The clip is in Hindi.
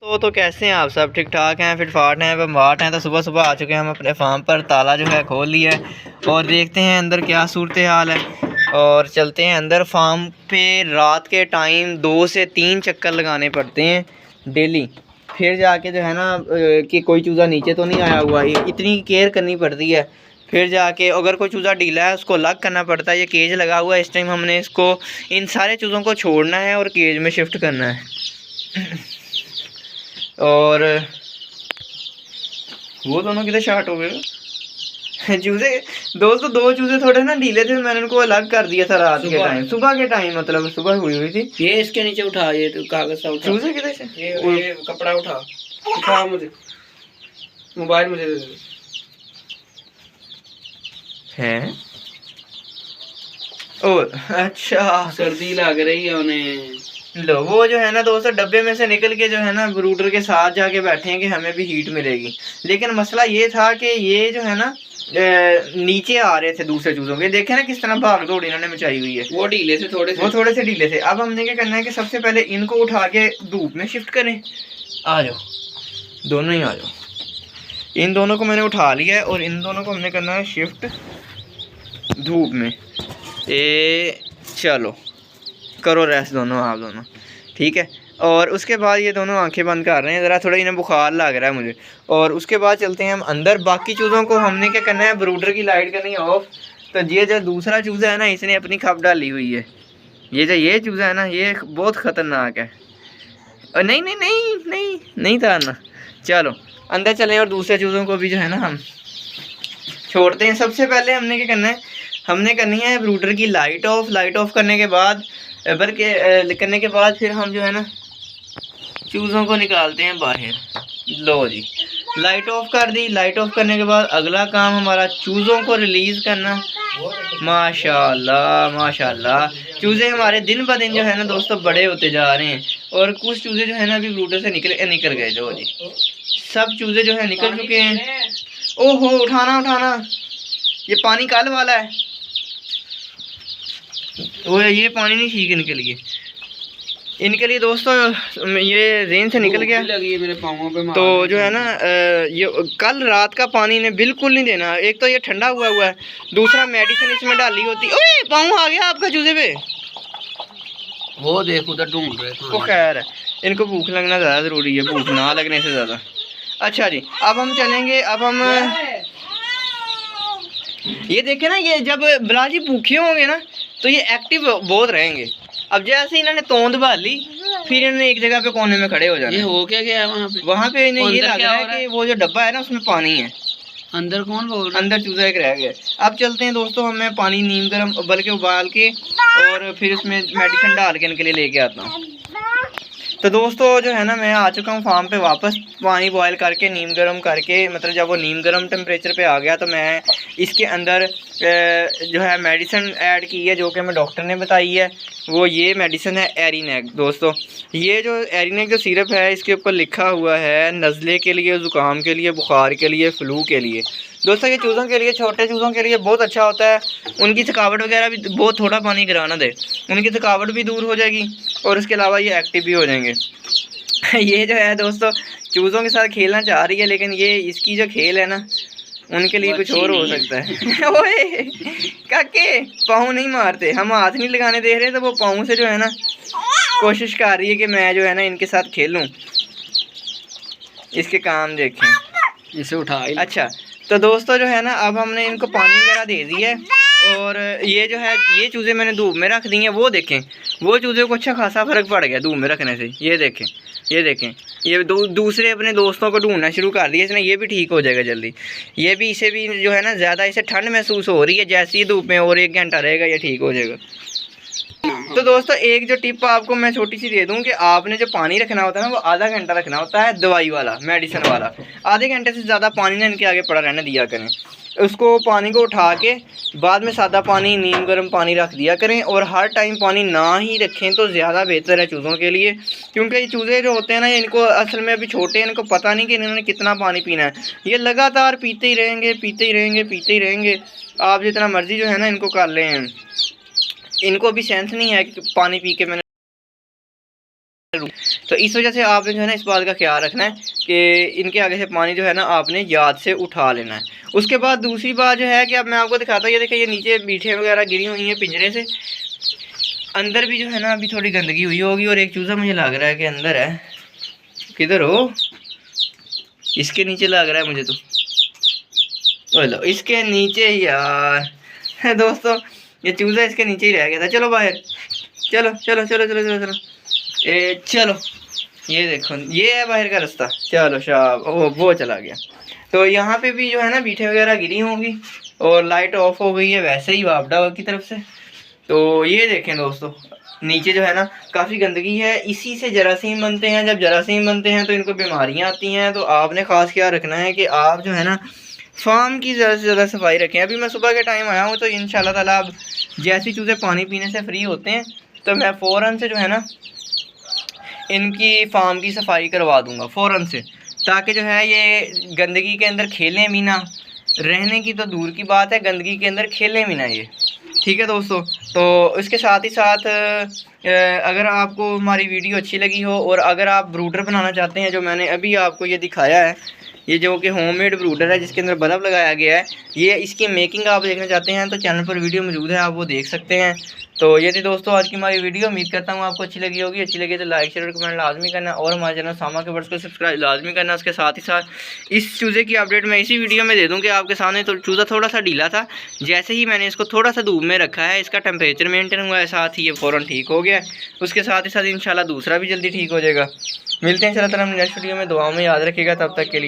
तो कैसे हैं आप सब? ठीक ठाक हैं, फिट फाट हैं, बम्बाट हैं। तो सुबह सुबह आ चुके हैं हम अपने फार्म पर। ताला जो है खोल लिया है और देखते हैं अंदर क्या सूरत हाल है और चलते हैं अंदर। फार्म पे रात के टाइम 2 से 3 चक्कर लगाने पड़ते हैं डेली, फिर जाके जो है ना कि कोई चूज़ा नीचे तो नहीं आया हुआ, ये इतनी केयर करनी पड़ती है। फिर जाके अगर कोई चूज़ा ढीला है उसको अलग करना पड़ता है। ये केज लगा हुआ है, इस टाइम हमने इसको इन सारे चूज़ों को छोड़ना है और केज में शिफ्ट करना है। और वो दोनों किधर शार्ट हो गए चूजे। दोस्तों 2 चूजे थोड़े ना ढीले थे, मैंने उनको अलग कर दिया था रात के टाइम, सुबह के टाइम, मतलब सुबह हुई थी। ये इसके नीचे उठा, ये तो कागज सा उठा। चूजे किधर से? ये कपड़ा उठा मुझे, मोबाइल मुझे दे दे। हैं? और अच्छा, सर्दी लग रही है उन्हें। लो वो जो है ना दोस्तों डब्बे में से निकल के जो है ना ब्रूडर के साथ जाके बैठे हैं कि हमें भी हीट मिलेगी। लेकिन मसला ये था कि ये जो है ना नीचे आ रहे थे दूसरे चूजों के, देखे ना किस तरह भाग दौड़ इन्होंने मचाई हुई है। वो ढीले से थोड़े से, वो थोड़े से ढीले थे। अब हमने क्या करना है कि सबसे पहले इनको उठा के धूप में शिफ्ट करें। आ जाओ, दोनों ही आ जाओ। इन दोनों को मैंने उठा लिया है और इन दोनों को हमने करना है शिफ्ट धूप में। चलो करो रेस्ट दोनों, आप दोनों, ठीक है। और उसके बाद ये दोनों आंखें बंद कर रहे हैं, ज़रा थोड़ा इन्हें बुखार लग रहा है मुझे। और उसके बाद चलते हैं हम अंदर। बाकी चूज़ों को हमने क्या करना है, ब्रूडर की लाइट करनी है ऑफ। तो ये जो दूसरा चूज़ा है ना, इसने अपनी खप डाली हुई है। ये चूज़ा है ना, ये बहुत ख़तरनाक है। और नहीं नहीं नहीं नहीं नहीं तारना। चलो अंदर चलें और दूसरे चूज़ों को भी जो है ना हम छोड़ते हैं। सबसे पहले हमने क्या करना है, हमने करनी है ब्रूडर की लाइट ऑफ। लाइट ऑफ करने के बाद करने के बाद फिर हम जो है ना चूज़ों को निकालते हैं बाहर। लो जी, लाइट ऑफ कर दी। लाइट ऑफ करने के बाद अगला काम हमारा चूज़ों को रिलीज़ करना। माशाल्लाह माशाल्लाह, चूज़े हमारे दिन ब दिन जो है ना दोस्तों बड़े होते जा रहे हैं। और कुछ चूज़े जो है ना अभी ब्रूडर से निकल गए। लो जी, सब चूज़े जो है निकल चुके हैं। ओहो, उठाना उठाना, ये पानी कल वाला है। वो ये पानी नहीं ठीक इनके लिए दोस्तों, ये रेन से निकल गया लगी है मेरे पाँवों पे। तो जो है ना ये कल रात का पानी ने बिल्कुल नहीं देना। एक तो ये ठंडा हुआ है, दूसरा मेडिसिन इसमें डाली होती। ओए पाँव आ गया आपका चूजे पे। वो देखो उधर ढूंढ रहे तो खैर है, इनको भूख लगना ज़्यादा ज़रूरी है, भूख ना लगने से ज़्यादा। अच्छा जी, अब हम चलेंगे। अब हम ये देखें ना, ये जब बिलाजी भूखे होंगे ना तो ये एक्टिव बहुत रहेंगे। अब जैसे इन्होंने तोंद भाली, फिर इन्होंने एक जगह पे कोने में खड़े हो जाना। ये हो क्या गया है वहाँ पे इन्हें ये लग रहा है कि वो जो डब्बा है ना उसमें पानी है। अंदर कौन बोल रहा है? अंदर चूजा एक रह गया। अब चलते हैं दोस्तों, हमें पानी नीम गर्म बल्कि उबाल के और फिर उसमें मेडिसिन डाल के इनके लिए लेके आता हूँ। तो दोस्तों जो है ना मैं आ चुका हूँ फार्म पे वापस। पानी बॉयल करके नीम गर्म करके, मतलब जब वो नीम गर्म टेम्परेचर पे आ गया तो मैं इसके अंदर जो है मेडिसिन ऐड की है, जो कि हमें डॉक्टर ने बताई है। वो ये मेडिसिन है एरिनेक। दोस्तों ये जो एरिनेक जो सिरप है, इसके ऊपर लिखा हुआ है नज़ले के लिए, ज़ुकाम के लिए, बुखार के लिए, फ्लू के लिए। दोस्तों ये चूज़ों के लिए, छोटे चूज़ों के लिए बहुत अच्छा होता है। उनकी थकावट वगैरह भी, बहुत थोड़ा पानी गिराना दे, उनकी थकावट भी दूर हो जाएगी और उसके अलावा ये एक्टिव भी हो जाएंगे। ये जो है दोस्तों चूज़ों के साथ खेलना चाह रही है, लेकिन ये इसकी जो खेल है ना उनके लिए कुछ और हो सकता है। ओए काके, पाँव नहीं मारते, हम हाथ नहीं लगाने दे रहे, तो वो पाँव से जो है ना कोशिश कर रही है कि मैं जो है ना इनके साथ खेलूं। इसके काम देखें, इसे उठा। अच्छा तो दोस्तों जो है ना अब हमने इनको पानी वगैरह दे दिया है और ये जो है ये चूज़े मैंने धूप में रख दी हैं। वो देखें, वो चूज़े को अच्छा खासा फ़र्क पड़ गया धूप में रखने से। ये देखें, ये देखें, ये दूसरे अपने दोस्तों को ढूंढना शुरू कर दिया इसने। ये भी ठीक हो जाएगा जल्दी। ये भी, इसे भी जो है ना ज़्यादा इसे ठंड महसूस हो रही है, जैसे ही धूप में और 1 घंटा रहेगा ये ठीक हो जाएगा। तो दोस्तों एक जो टिप आपको मैं छोटी सी दे दूं कि आपने जो पानी रखना होता है ना वो आधा घंटा रखना होता है, दवाई वाला, मेडिसिन वाला। आधे घंटे से ज़्यादा पानी ना इनके आगे पड़ा रहने दिया करें। उसको पानी को उठा के बाद में सादा पानी, नीम गर्म पानी रख दिया करें। और हर टाइम पानी ना ही रखें तो ज़्यादा बेहतर है चूज़ों के लिए, क्योंकि ये चूज़े जो होते हैं ना इनको असल में अभी छोटे हैं, इनको पता नहीं कि इन्होंने कितना पानी पीना है। ये लगातार पीते ही रहेंगे, पीते ही रहेंगे, पीते ही रहेंगे। आप जितना मर्ज़ी जो है ना इनको कर लें, इनको भी सेंस नहीं है कि पानी पी के मैंने तो इस वजह से आपने जो है ना इस बात का ख्याल रखना है कि इनके आगे से पानी जो है ना आपने याद से उठा लेना है। उसके बाद दूसरी बात जो है कि अब मैं आपको दिखाता हूँ, ये देखिए ये नीचे बीठे वगैरह गिरी हुई हैं पिंजरे से। अंदर भी जो है ना अभी थोड़ी गंदगी हुई होगी और एक चूज़ा मुझे लग रहा है कि अंदर है। किधर हो? इसके नीचे लग रहा है मुझे तो। बोलो इसके नीचे ही यार दोस्तों, ये चूज़ा इसके नीचे ही रह गया था। चलो बाहर, चलो चलो चलो चलो चलो चलो चलो, ये देखो ये है बाहर का रास्ता। चलो शाब, वो चला गया। तो यहाँ पे भी जो है ना बीठे वगैरह गिरी होंगी और लाइट ऑफ हो गई है वैसे ही वापडा की तरफ से। तो ये देखें दोस्तों, नीचे जो है ना काफ़ी गंदगी है। इसी से जरासीम बनते हैं। जब जरासीम बनते हैं तो इनको बीमारियाँ आती हैं। तो आपने ख़ास ख्याल रखना है कि आप जो है ना फार्म की ज़्यादा से ज़्यादा सफाई रखें। अभी मैं सुबह के टाइम आया हूँ तो इंशाल्लाह ताला अब जैसे चूज़े पानी पीने से फ्री होते हैं तो मैं फ़ौरन से जो है ना इनकी फार्म की सफाई करवा दूँगा फ़ौरन से, ताकि जो है ये गंदगी के अंदर खेलें भी ना। रहने की तो दूर की बात है, गंदगी के अंदर खेलें भी ना ये। ठीक है दोस्तों, तो इसके साथ ही साथ अगर आपको हमारी वीडियो अच्छी लगी हो और अगर आप ब्रूडर बनाना चाहते हैं, जो मैंने अभी आपको ये दिखाया है, ये जो कि होममेड ब्रूडर है जिसके अंदर बल्ब लगाया गया है, ये इसकी मेकिंग आप देखना चाहते हैं तो चैनल पर वीडियो मौजूद है, आप वो देख सकते हैं। तो ये थी दोस्तों आज की हमारी वीडियो। उम्मीद करता हूँ आपको अच्छी लगी होगी। अच्छी लगी तो लाइक शेयर और कमेंट लाजमी करना और हमारे चैनल सामा के वर्ड्स को सब्सक्राइब लाजमी करना। उसके साथ ही साथ इस चूज़े की अपडेट मैं इसी वीडियो में दे दूँ कि आपके सामने तो चूज़ा थोड़ा सा ढीला था, जैसे ही मैंने इसको थोड़ा सा धूप में रखा है, इसका टेम्परेचर मेंटेन हुआ है, साथ ही ये फ़ौरन ठीक हो गया। उसके साथ ही साथ इंशाल्लाह दूसरा भी जल्दी ठीक हो जाएगा। मिलते हैं इंशाल्लाह ताला नेक्स्ट वीडियो में। दुआ में याद रखिएगा, तब तक के लिए।